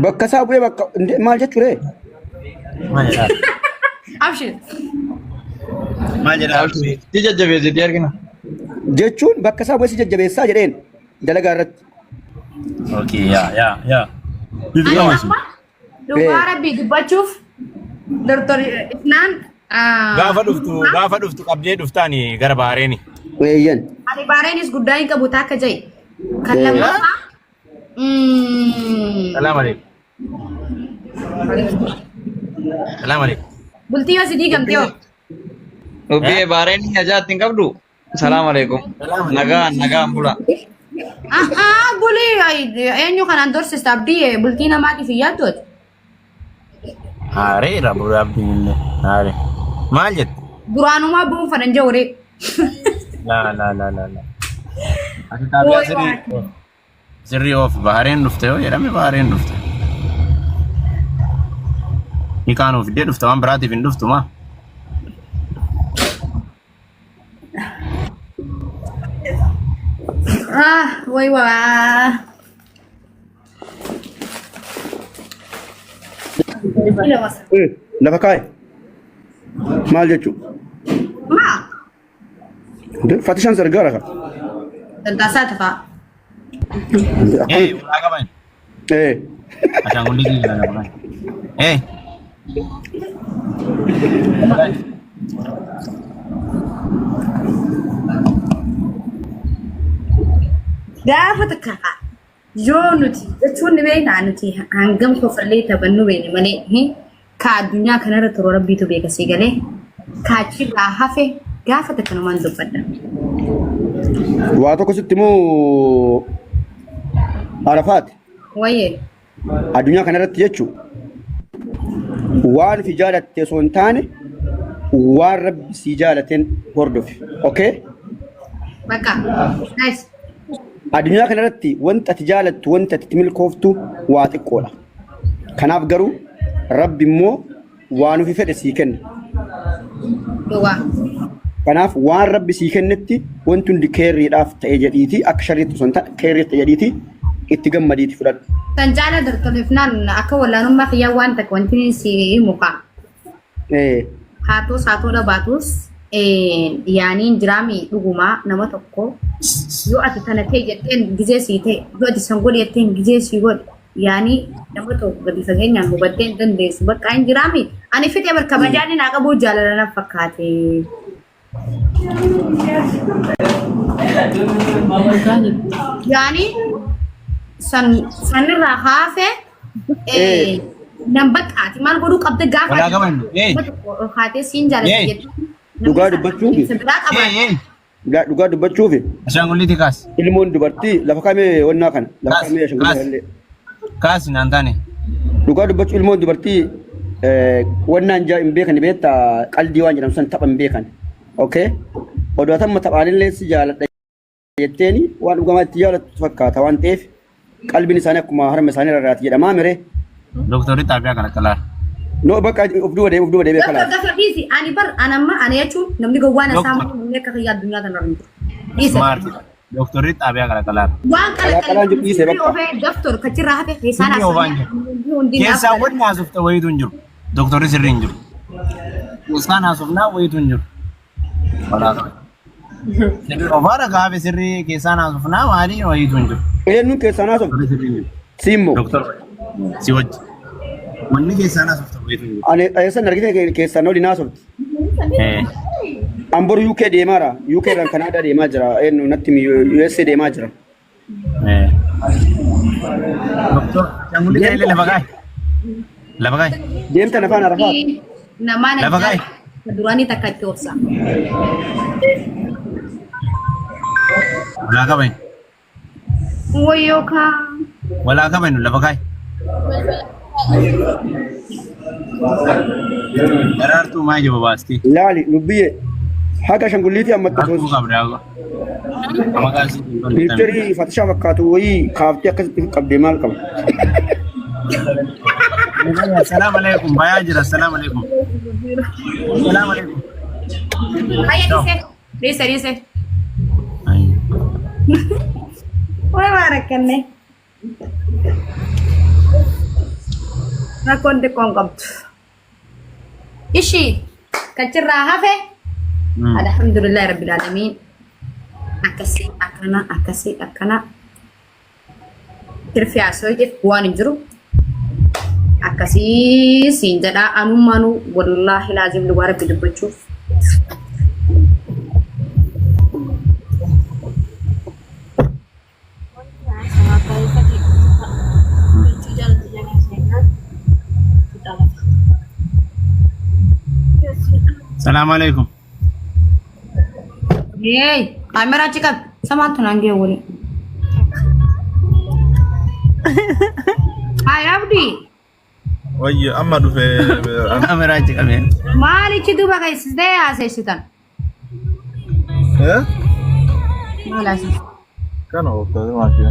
bakka isaa bu'ee bakka maal jechuudha? Maal jedhaa? Abshir. Maal jedhaa? Si jajjabeessiti argina. Jechuun bakka isaa bu'ee si jajjabeessaa jedheen dalagaa irratti. Okay, yaa. Dhugaa rabbii dubbachuuf Dr. Ifnaan gaafa dhuftu qabdee dhuftaani gara Baareeni. Weeyyan. ani Baareenis guddaa hin qabu taakka ja'i. Kan lammaffaa Salaam alaikum. Salaam alaikum. bultii yoo si diigamte yoo. Obbee Baareeni ajaa'atti hin qabdu. Salaam alaikum. Nagaan bula. Bulii eenyu kanaan dorsista abdii bultii namaatiif hin yaaddooti. Haareera bura abdiin haare. Maal jette? Duraanumaa bu'uun fadan jawree. La. Ati taabiyaa sirrii of Baareen dhufte yoo jedhame Baareen dhufte. Ni kaanuuf iddee dhufte waan biraatiif hin dhuftu maa? Way waa. Lafa kaa'e. Maal jechuudha? Maa? Fatishaan sargaara kan. Tantaasaa tafaa. Ulaa qaban. Eh. Ashaangulliitii jira qaban. Gaafa takka yoo nuti jechuun ni beeknaa nuti hangam kofallee taphannu beekne malee ka addunyaa kanarra turuu rabbiitu beeka si galee kaachirraa hafe gaafa takka numaan dubbadha. Waa tokko sitti immoo Arafaat. Wayyee. Addunyaa kanarratti jechuun waan fi jaalatte osoo hin taane waan rabbi si jaalateen hordofi. Okay? Bakka. Nice. Addunyaa kanarratti wanta ati jaalattu wanta ati milkooftu waa xiqqoodha. Kanaaf garuu rabbi immoo waan ofii fedhe sii kenna. Dhugaa. Kanaaf waan rabbi sii kennetti wanti hundi keerriidhaaf ta'ee jedhiiti akka shariitti osoo hin taane keerriitti ta'ee jedhiiti itti gammadiiti fudhadhu. Kan jaala dartolifnaan akka wallaanummaa kiyyaa waan takka wanti si muka. Haatoo dhabaatus yaaniin jiraami dhugumaa nama tokko yoo ati tana ta'e jetteen gizee sii ta'e yoo ati san godhe jetteen gizee sii godhe yaanii nama tokko gadi fageenyaan hubattee hin dandeessu bakka hin jiraami ani fedhee barka bajaajii naa qabuu jaalala na fakkaate. Yaanii sanirraa haafe nan bakkaati maal godhuu qabda gaafa. Walaa qaban. Haatee siin jaalatti jettu. Dhugaa dubbachuufi. Dhugaa dubbachuufi. Ashaangulliitii kaas. Ilmoon dubartii lafa kamee wannaa kana. Lafa kamee ashaangulliitii. Kaas naan taane. Dhugaa dubbachuu ilmoon dubartii wannaan jaa hin beekan beektaa qaldii waan jedhamu san tapha hin beekan. Okay? Odaatamma taphaanillee si jaaladha jetteeni waan dhugamaa itti jaalattu fakkaata waan ta'eef qalbiin isaanii akkuma harma isaanii rarraati jedhamaa miree. Doktorri Xaabiyaa kana qalaa. No bakka of duba deebee kala. Doktor Dhiisi ani bar anamma ana jechuun namni gowwaan isaa namni akka fayyaa addunyaa kana irra dhiise. Maarti. Doktorri Xaabiyaa kana qalaa. Waan qalaan jiru dhiise bakka. Doktor kachirraa hafe keessaan keessaa wanni haasofte wayitu hin jiru. Doktorri sirrii hin jiru. Keessaan haasofnaa wayitu hin jiru. Ofaara gaafa sirrii keessaan haasofnaa maali wayitu hin jiru. Eenyuun keessaan haasofte? Simmo. Doktor si wajji. Wanni keessaan haasofte wayitu hin jiru. Ani eessan argite keessaan waliin haasofte. Ambor UK deemaara. UK irraan Kanaadaa deemaa jira. Eenyu natti USA deemaa jira. Doktor Ashaangulliitii illee lafa gaa'e. Lafa gaa'e. Deemta nafaan Arafaat. Namaan lafa gaa'e. duraanii takka itti obsa. Walaa qaban. Wayyoo kaa. Walaa qaban lafa gaa'e. Daraartuu maa jiba baasti? Laali lubbiyye haga Ashaangulliitii amma Harkuu qabdaa. Maqaan Militarii Fatishaa fakkaatu wayii kaaftee akkasitti qabdee maal qaba? Assalamu alaikum. Bayaa jira. Assalamu alaikum. Assalamu alaikum. Ayya diise. Wai mara kanne. rakkoon xiqqoon qabdu. Ishii kachirraa hafe alhamdulillahi rabbil aalamiin akkasii akkana tirfi haasoo jeef waan hin jiru akkasii siin jedhaa anummaanuu wallaahi laazim lugaa rabbi dubbachuuf. السلام عليكم. Yeay, kamera cakap sama tu nanti boleh. Hai Abdi. Oh iya, amma du fe كاميرا cakap ya. Mali citu bagai sedaya sesitan. eh? Mala sih. Kan waktu itu masih.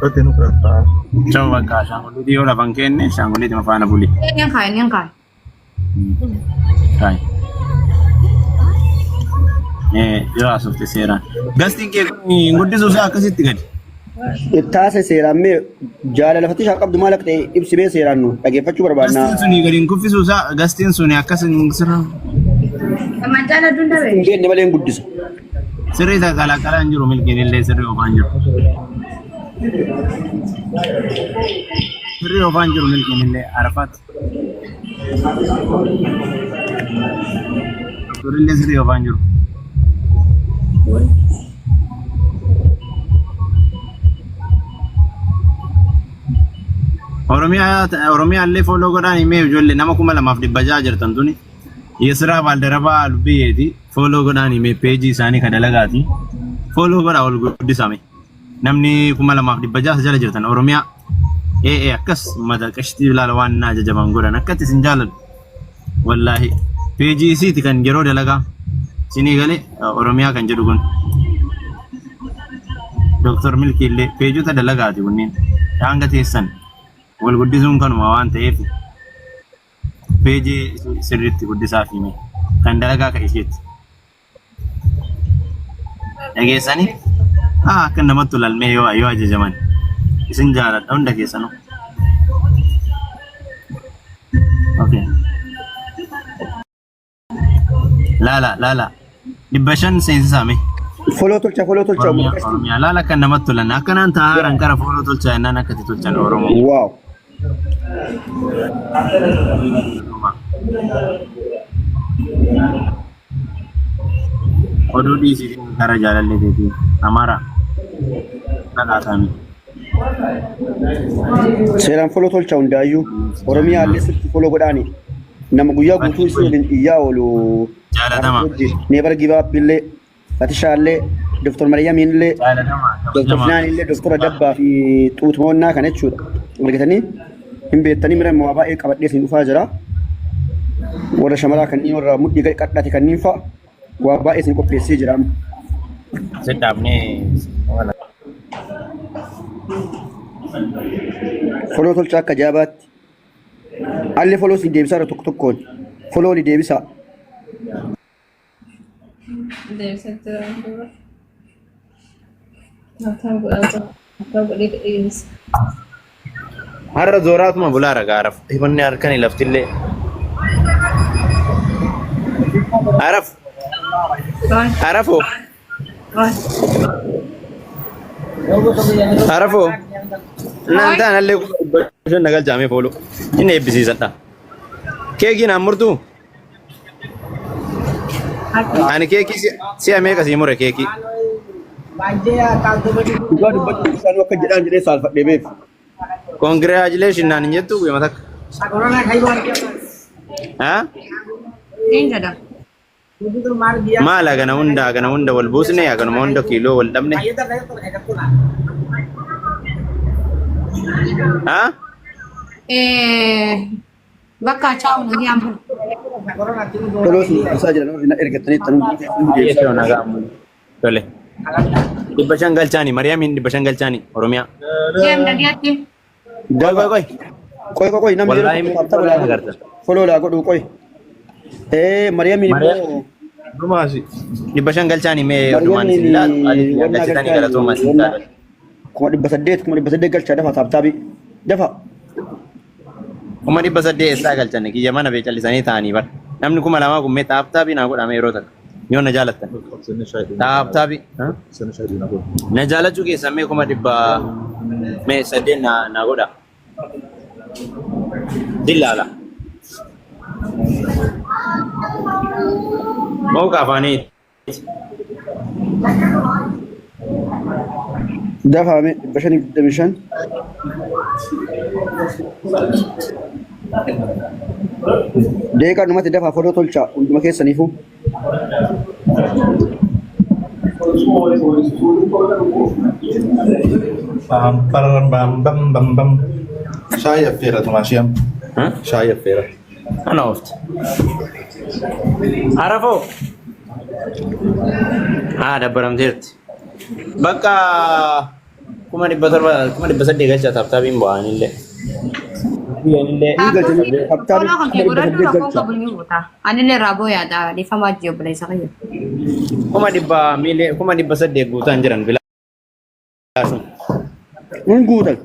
Berarti nu berapa? Coba kak, sanggup dia orang bangkit ni, sanggup dia cuma fana buli. Yang kaya. Kai. Yo asuf terseran. Gasting ke ni, ngudi susah kasih tiga. Ittaase seerammee jaalala fatishaa qabdu maal akka ta'e ibsimee seeraan nu dhageeffachuu barbaadna. Gastiin suni gadiin kuffi susah, gastiin suni akkas sirra. Sama jala dunda be. Geenne malee hin guddisa. Sirri isa kalakalaan jiru milkiin illee sirri ofaan jiru. Sirri ofaan jiru milkiin illee arafaat. Sirri illee sirri ofaan jiru. Oromiyaa illee fooloo godhaan himee ijoollee nama 2,200 jirtan tuni Yesraa Baldarabaa Lubbiyeeti fooloo godhaan himee peejii isaanii kan dalagaati fooloo godhaa ol guddisame namni 2,200 jala jirtan Oromiyaa akkas mata qashtii ilaala waan na ajajaman godhan akkatti isin jaalladhu wallaahi peejii isiiti kan yeroo dalagaa isinii galee Oromiyaa kan jedhu kun Dr. Milkii illee peejota dalagaati kunneen hanga teessan wal guddisuun kanuma waan ta'eef peejii sirriitti guddisaa fi kan dalagaa ka isheetti. Dhageessanii akka namatti lalmee yoo ajajaman isin jaaladha hunda keessanuu. Okay. Laala 500 seensisaame. Foloo tolcha. Oromiyaa laala kan namatti tolan akkanaan taa'aaran kara foloo tolcha jennaan akkatti tolchan Oromoo. Wow. Oduu dhiisitiin gara jaalallee teetii Amara dhadhaatami. Seeraan foloo tolcha hundaayyuu Oromiyaa illee sirriitti foloo godhaani. Nama guyyaa guutuu isii waliin iyyaa oolu. Jaalatama. Neebar Gibaabbillee, Fatishaallee, Dr. Mariyaamiinillee, Dr. Finaanillee, Dr. Dabbaa fi Xuutmoonnaa kan jechuudha. Argatanii hin beektanii mira immoo baay'ee qabadhee isin dhufaa jira. Warra shamaraa kanneen warra mudhii gadi qadhaate kanneen fa'a waa baay'ee isin qopheessee jira. Seddaabnee Foloo tolcha akka jaabaatti. Allee foloo siin deebisaa irra tokkoon. Foloo ni deebisaa. har'a zooraatuma bulaa ragaaraf himanni harkanii laftillee arafoo nantaan allee shan nagal jaamee fooloo inni eebbisiisadha keekiin hammurtuu ani keekii si'a meeqa sii mure keekii Dhugaa dubbachuu isaanii akka jedhaan jedhee saalfadhee beeku. congratulations naan hin jettu guyyaa takka maal agana hunda wal buusne aganuma hunda kiiloo wal dhabne bakka ciao nagi ambu Foloo siin isaa jiran warri ergatanii tanuu tole 500 galchaani Mariyaamiin 500 galchaani Oromiyaa dem nagiyatti Koy namni wallahi foloo laa godhuu koy. Mariyaamiin immoo Dhumaasi. Dhibba shan galchaan himee odumaan isin laatu alitti galchitanii galatooma isin taatu. kuma 800 galchaa dafa taabtaabii dafa. Kuma 800 eessaa galchanne kiyya mana bee callisanii taa'anii bara. Namni 2000 gummee taabtaabii naa godhame yeroo takka. Yoo na jaalattan. Taabtaabii. Na jaalachuu keessan mee kuma 800 naa godha. Dillaala. Mau kaafanii. dafa mee 525 deeqaa dhumatti dafa fodoo tolcha hunduma keessaniifuu. Bam bam bam bam bam. Shaayii affeera Dhumaashii amma. Shaayii affeera. Ana oofti. Arafoo. Dabbaramteerti. Bakka 700 galcha taabtaabiin bu'aanillee. Tolaa kan kee godhadhu rakkoon qabu ni buuta. Anillee raaboo yaada dhiifamaa jiru bila isa qayyo. 800 guutaan jiran bilaa. Hin guutan.